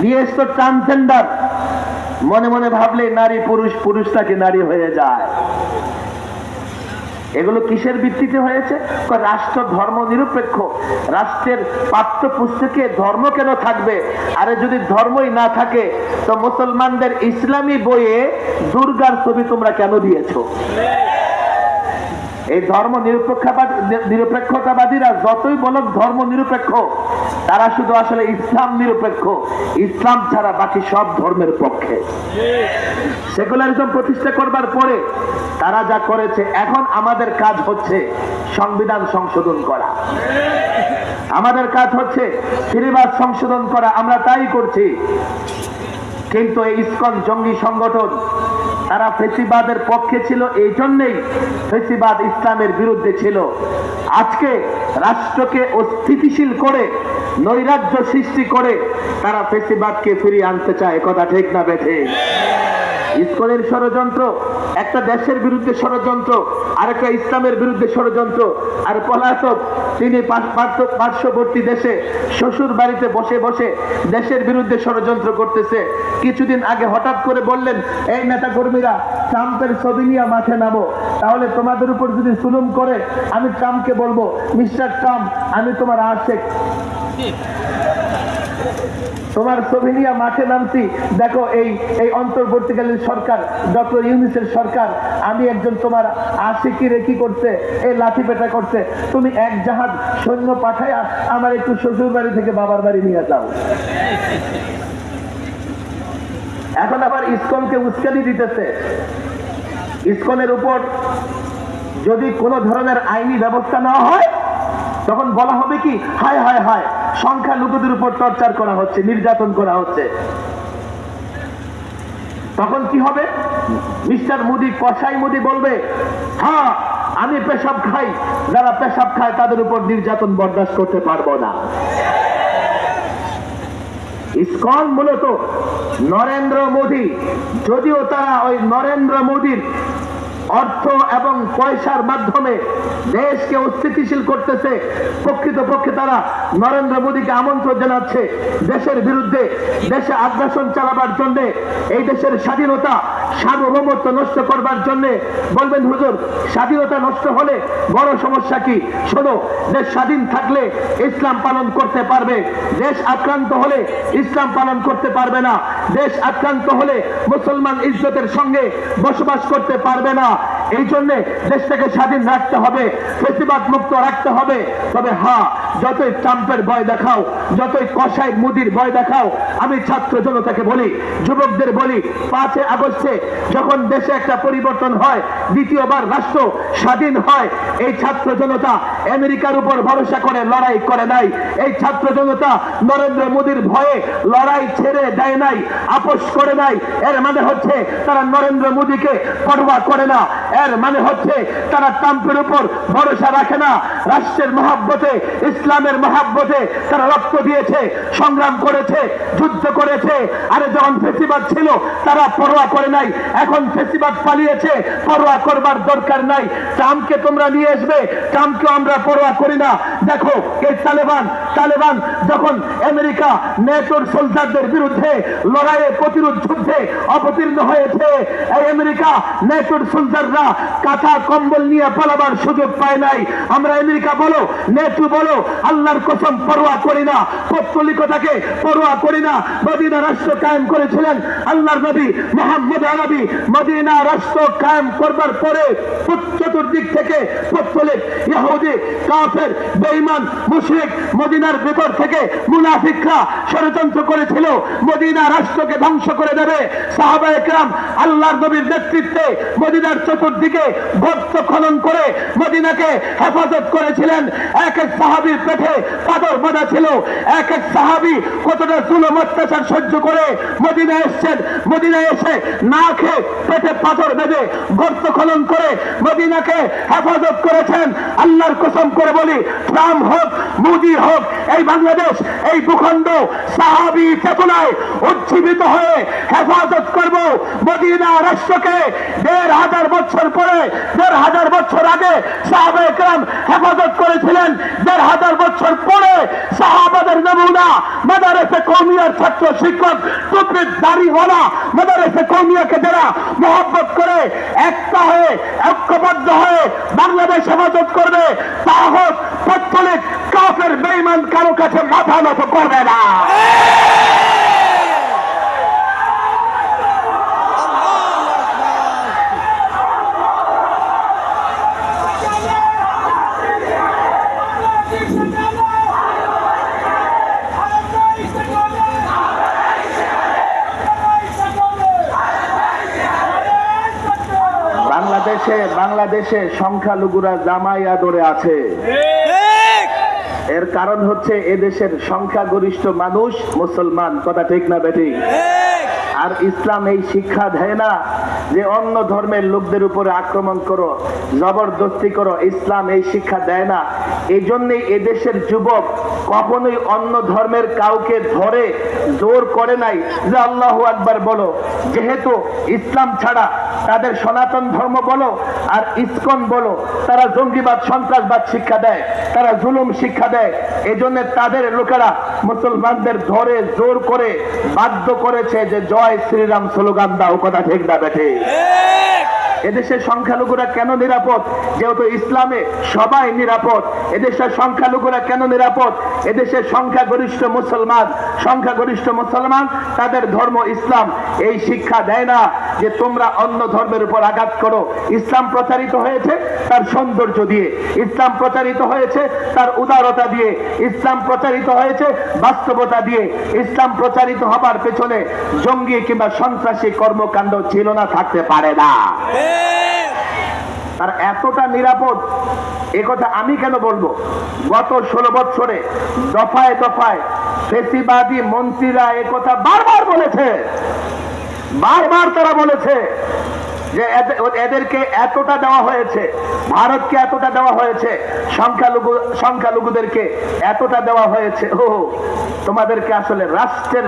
নিয়ে এসতো ট্রান্সজেন্ডার, মনে মনে ভাবলে নারী পুরুষ, পুরুষটাকে নারী হয়ে যায়। এগুলো কিসের ভিত্তিতে হয়েছে? রাষ্ট্র ধর্ম নিরপেক্ষ, রাষ্ট্রের পাঠ্যপুস্তকে ধর্ম কেন থাকবে? আরে যদি ধর্মই না থাকে তো মুসলমানদের ইসলামী বইয়ে দুর্গার ছবি তোমরা কেন দিয়েছো? এই ধর্ম নিরপেক্ষতাবাদীরা যতই বলুক ধর্ম নিরপেক্ষ, তারা শুধু আসলে ইসলাম নিরপেক্ষ। ইসলাম ছাড়া বাকি সব ধর্মের পক্ষে। সেকুলারিজম প্রতিষ্ঠা করবার পরে তারা যা করেছে, এখন আমাদের কাজ হচ্ছে সংবিধান সংশোধন করা, আমাদের কাজ হচ্ছে ফ্রিবাদ সংশোধন করা। আমরা তাই করছি। কিন্তু এই ইসকন জঙ্গি সংগঠন, তারা ফেসিবাদের পক্ষে ছিল, এই জন্যই ফেসিবাদ ইসলামের বিরুদ্ধে ছিল। আজকে রাষ্ট্রকে অস্থিতিশীল করে, নৈরাজ্য সৃষ্টি করে তারা ফেসিবাদকে ফিরিয়ে আনতে চায়। কথা ঠিক না বেঠে? ইসকনের ষড়যন্ত্র একটা দেশের বিরুদ্ধে ষড়যন্ত্র, আরেকটা ইসলামের বিরুদ্ধে ষড়যন্ত্র। আর পলাতক তিনি পার্শ্ববর্তী দেশে শ্বশুর বাড়িতে বসে বসে দেশের বিরুদ্ধে ষড়যন্ত্র করতেছে। কিছুদিন আগে হঠাৎ করে বললেন, এই নেতা কর্মীরা ট্রাম্পের ছবি নিয়ে মাঠে নামো, তাহলে তোমাদের উপর যদি জুলুম করে আমি ট্রাম্পকে বলবো, মিস্টার ট্রাম্প আমি তোমার আশেক, তোমার ছবি নিয়ে মাঠে নামছি, দেখো এই অন্তর্বর্তীকালীন সরকার, ডক্টর ইউনূসের সরকার, আমি একজন তোমার আশিকি রেখি করছে, এই লাঠি পেটা করছে, তুমি এক জাহাজ সৈন্য পাঠায় আমার একটু শ্বশুর বাড়ি থেকে বাবার বাড়ি নিয়ে যাও। এখন আবার ইসকনকে উস্কানি দিতেছে। ইসকনের উপর যদি কোনো ধরনের আইনি ব্যবস্থা নেওয়া হয়, তখন বলা হবে কি, হায় হায় হায়, সংখ্যালঘুদের উপর টর্চার করা হচ্ছে, নির্যাতন করা হচ্ছে। তখন কি হবে? মিস্টার মোদি, কসাই মোদি বলবে, হ্যাঁ আমি পেশাব খাই, যারা পেশাব খায় তাদের উপর নির্যাতন বরদাস্ত করতে পারবো না। ইসকন মূলত নরেন্দ্র মোদি, যদিও তারা ওই নরেন্দ্র মোদির অর্থ এবং পয়সার মাধ্যমে দেশকে অস্থিতিশীল করতেছে, প্রকৃতপক্ষে তারা নরেন্দ্র মোদীকে আমন্ত্রণ জানাচ্ছে দেশের বিরুদ্ধে, দেশে আগ্রাসন চালাবার জন্য, এই দেশের স্বাধীনতা সার্বভৌমত্ব নষ্ট করবার জন্য। বলবেন হুজুর, স্বাধীনতা নষ্ট হলে বড় সমস্যা কি? শোনো, দেশ স্বাধীন থাকলে ইসলাম পালন করতে পারবে, দেশ আক্রান্ত হলে ইসলাম পালন করতে পারবে না, দেশ আক্রান্ত হলে মুসলমান ইজ্জতের সঙ্গে বসবাস করতে পারবে না। এই জন্য দেশটাকে স্বাধীন রাখতে হবে, ফেসিবাদ মুক্ত রাখতে হবে। তবে হ্যাঁ, যতই ট্রাম্পের ভয় দেখাও, যতই কসাই মোদির ভয় দেখাও, আমি ছাত্র জনতাকে বলি, যুবকদের বলি, 5 আগস্টে যখন দেশে একটা পরিবর্তন হয়, দ্বিতীয়বার রাষ্ট্র স্বাধীন হয়, এই ছাত্র জনতা আমেরিকার উপর ভরসা করে লড়াই করে নাই। এই ছাত্র জনতা নরেন্দ্র মোদির ভয়ে লড়াই ছেড়ে দেয় নাই, আপোষ করে নাই। এর মানে হচ্ছে তারা নরেন্দ্র মোদিকে পরোয়া করে না। এর মানে হচ্ছে তারা ট্রাম্পের উপর ভরসা রাখে না। রাষ্ট্রের মহাব্বতে, ইসলামের মহাব্বতে তারা রক্ত দিয়েছে, সংগ্রাম করেছে, যুদ্ধ করেছে। আরে যখন ফেসিবাদ ছিল তারা পরোয়া করে নাই, এখন ফেসিবাদ পালিয়েছে, পরোয়া করবার দরকার নাই। ট্রাম্পকে তোমরা নিয়ে আসবে, ট্রাম্পকে আমরা পরোয়া করি না। দেখো এই তালেবান যখন আমেরিকা নেটোর সোলজারদের বিরুদ্ধে লড়াইয়ে, প্রতিরোধ যুদ্ধে অবতীর্ণ হয়েছে, এই আমেরিকা নেটোর সোলজাররা কাঁথা কম্বল নিয়ে পালাবার সুযোগ পায় নাই। আমরা আমেরিকা বলো, নেটো বলো, আল্লাহর কসম পরোয়া করি না, পৌত্তলিকতাকে পরোয়া করি না। মদিনা রাষ্ট্র কায়েম করেছিলেন আল্লাহর নবী মুহাম্মদ আরবি। মদিনা রাষ্ট্র কায়েম করবার পরে চতুর্দিক থেকে পৌত্তলিক, ইহুদি, কাফের, বেঈমান, মুশরিক, মদিনার ভিতর থেকে মুনাফিকরা ষড়যন্ত্র করেছিল মদিনা রাষ্ট্রকে ধ্বংস করে দেবে। সাহাবায়ে কেরাম আল্লাহর নবীর নেতৃত্বে মদিনার চতুর্দিকে গর্ত খনন করে মদিনাকে হেফাজত করেছিলেন। এক এক সাহাবীর পেটে পাথর বাঁধা ছিল, এক এক সাহাবী কতটা জুলুম অত্যাচার সহ্য করে মদিনায় এসেছেন। মদিনায় এসে না খেয়ে পেটে পাথর বেঁধে গর্ত খনন করে মদিনাকে হেফাজত করেছেন। আল্লাহর কসম করে বলি, সাদ্দাম হোক, মোদি হোক, এই বাংলাদেশ, এই ভূখণ্ড সাহাবী চেতনায় উজ্জীবিত হয়ে হেফাজত করব। মদিনা রাষ্ট্রকে ১৫০০ বছর পরে, ১৫০০ বছর আগে সাহাবায়ে কেরাম হেফাজত করেছিলেন। ১৫০০ বছর পরে সাহাবাদের নমুনা মাদারেসে কওমিয়ার ছাত্র শিক্ষক টুপির দাড়িওয়ালা মাদারেসে কওমিয়াকে যারা মহব্বত করে একটা হয়ে ঐক্যবদ্ধ হয়ে বাংলাদেশ হেফাজত করবে, তাহত পত্তলিক কাফের বেঈমান কারো কাছে মাথা নত করবে না। বাংলাদেশে সংখ্যালঘুরা জামাই আদরে আছে। এর কারণ হচ্ছে এদেশের সংখ্যাগরিষ্ঠ মানুষ মুসলমান, কথা ঠিক না বেঠিক? আর ইসলাম এই শিক্ষা দেয় না যে অন্য ধর্মের লোকদের উপরে আক্রমণ করো, জবরদস্তি করো। ইসলাম এই শিক্ষা দেয় না। এই জন্যই এদেশের যুবক কখনোই অন্য ধর্মের কাউকে ধরে জোর করে নাই যে আল্লাহু আকবার বলো। যেহেতু ইসলাম ছাড়া তাদের সনাতন ধর্ম বলো আর ইসকন বলো, তারা জঙ্গিবাদ সন্ত্রাসবাদ শিক্ষা দেয়, তারা জুলুম শিক্ষা দেয়। এই জন্য তাদের লোকেরা মুসলমানদের ধরে জোর করে বাধ্য করেছে যে জয় শ্রীরাম স্লোগান দাও, কথা ঠিক না বেঠে? এদেশের সংখ্যালঘুরা কেন নিরাপদ? যেহেতু ইসলামে সবাই নিরাপদ। এদেশের সংখ্যালঘুরা কেন নিরাপদ? এদেশের সংখ্যাগরিষ্ঠ মুসলমান, তাদের ধর্ম ইসলাম এই শিক্ষা দেয় না যে তোমরা অন্য ধর্মের উপর আঘাত করো। ইসলাম প্রচারিত হয়েছে তার সৌন্দর্য দিয়ে, ইসলাম প্রচারিত হয়েছে তার উদারতা দিয়ে, ইসলাম প্রচারিত হয়েছে বাস্তবতা দিয়ে। ইসলাম প্রচারিত হবার পেছনে জঙ্গি কিংবা সন্ত্রাসী কর্মকাণ্ড ছিল না, থাকতে পারে না। আর এতটা নিরাপদ এ কথা আমি কেন বলবো? গত 16 বছরে দফায় দফায় ফেসিবাদী মন্ত্রীরা এ কথা বারবার বলেছে, বারবার তারা বলেছে যে এদেরকে এতটা দেওয়া হয়েছে, ভারতকে এতটা দেওয়া হয়েছে, সংখ্যালঘুদেরকে এতটা দেওয়া হয়েছে। ও তোমাদেরকে আসলে রাষ্ট্রের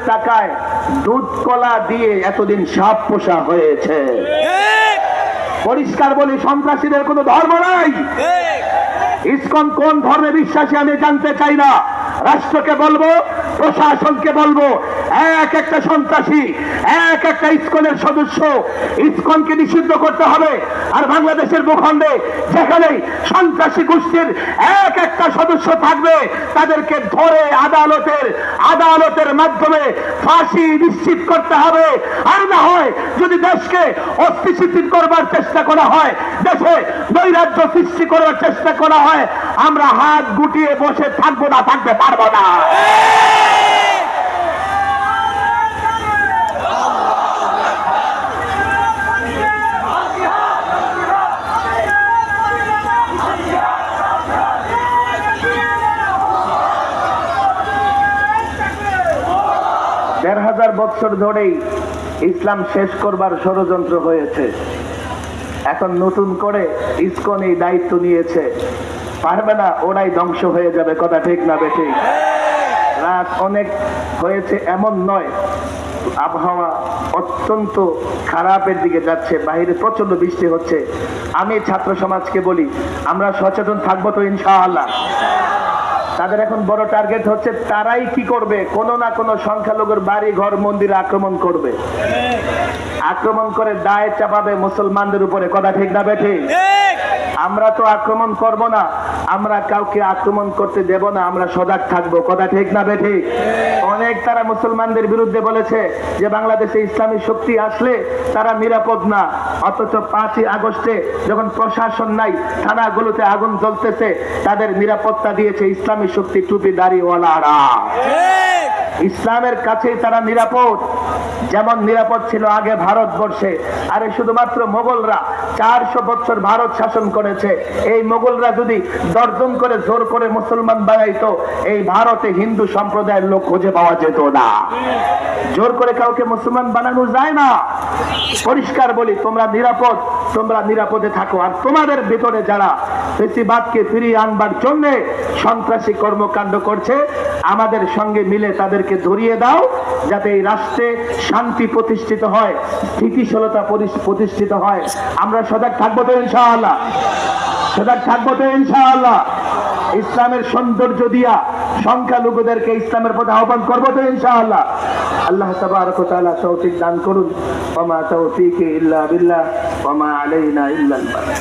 টাকায় দুধ কলা দিয়ে এতদিন সাপ পোষা হয়েছে। পরিষ্কার বলি, সন্ত্রাসীদের কোনো ধর্ম নাই। ইসকন কোন ধর্মে বিশ্বাসী আমি জানতে চাই না। রাষ্ট্রকে বলবো, প্রশাসনকে বলবো, এক একটা সন্ত্রাসী, এক একটা ইসকনের সদস্য, ইসকনকে নিষিদ্ধ করতে হবে। আর বাংলাদেশের ভূখণ্ডে যেখানেই সন্ত্রাসী গোষ্ঠীর এক একটা সদস্য থাকবে, তাদেরকে ধরে আদালতের মাধ্যমে ফাঁসি নিশ্চিত করতে হবে। আর না হয় যদি দেশকে অস্থিতিশীল করবার চেষ্টা করা হয়, দেশে নৈরাজ্য সৃষ্টি করার চেষ্টা করা হয়, আমরা হাত গুটিয়ে বসে থাকবো না, থাকতে পারবো না। দেড় হাজার বছর ধরেই ইসলাম শেষ করবার ষড়যন্ত্র হয়েছে। এখন নতুন করে ইসকন এই দায়িত্ব নিয়েছে, পারবে না, ওরাই ধ্বংস হয়ে যাবে, কথা ঠিক না বেঠিক? রাত অনেক হয়েছে এমন নয়, আবহাওয়া অত্যন্ত খারাপের দিকে যাচ্ছে, বাইরে প্রচন্ড বৃষ্টি হচ্ছে। আমি ছাত্র সমাজকে বলি, আমরা সচেতন থাকবো তো ইনশাআল্লাহ। তাদের এখন বড় টার্গেট হচ্ছে তারাই কি করবে, কোনো না কোনো সংখ্যালঘুর বাড়ি ঘর মন্দিরে আক্রমণ করবে, আক্রমণ করে দায় চাপাবে মুসলমানদের উপরে, কথা ঠিক না বেঠিক? আমরা তো আক্রমণ করব না, আমরা কাউকে আক্রমণ করতে দেব না, আমরা সজাগ থাকবো, কথা ঠিক না বেঠিক? অনেক তারা মুসলমানদের বিরুদ্ধে বলেছে যে বাংলাদেশে ইসলামী শক্তি আসলে তারা নিরাপদ না, অথচ 5ই আগস্টে যখন প্রশাসন নাই, থানাগুলোতে আগুন জ্বলতেছে, তাদের নিরাপত্তা দিয়েছে ইসলামী শক্তি, টুপি দাড়িওয়ালারা। ইসলামের কাছেই তারা নিরাপদ। যেমন নিরাপদ ছিল আগে ভারতবর্ষে, আরে শুধুমাত্র মোগলরা 400 বছর ভারত শাসন করেছে। এই মোগলরা যদি দর্জন করে জোর করে মুসলমান বানাইতো, এই ভারতে হিন্দু সম্প্রদায়ের লোক খুঁজে পাওয়া যেত না। জোর করে কাউকে মুসলমান বানানো যায় না। পরিষ্কার বলি, তোমরা নিরাপদ, তোমরা নিরাপদে থাকো। আর তোমাদের ভিতরে যারা ফেসিবাদকে ফিরিয়ে আনবার জন্য সন্ত্রাসী কর্মকাণ্ড করছে, আমাদের সঙ্গে মিলে তাদেরকে ধরিয়ে দাও, যাতে এই রাষ্ট্রে শান্তি প্রতিষ্ঠিত হয়, স্থিতিশীলতা প্রতিষ্ঠিত হয়। আমরা সজাগ থাকবো তো ইনশাআল্লাহ, সজাগ থাকবো তো ইনশাআল্লাহ। ইসলামের সৌন্দর্য দিয়া সংখ্যালঘুদেরকে ইসলামের পথে আহ্বান করবো তো ইনশাআল্লাহ। আল্লাহ তাবারক ওয়া তাআলা তৌফিক দান করুন। ওয়া মা তাওফীকি ইল্লা বিল্লাহ ওয়া মা আলাইনা ইল্লাল বালাগ।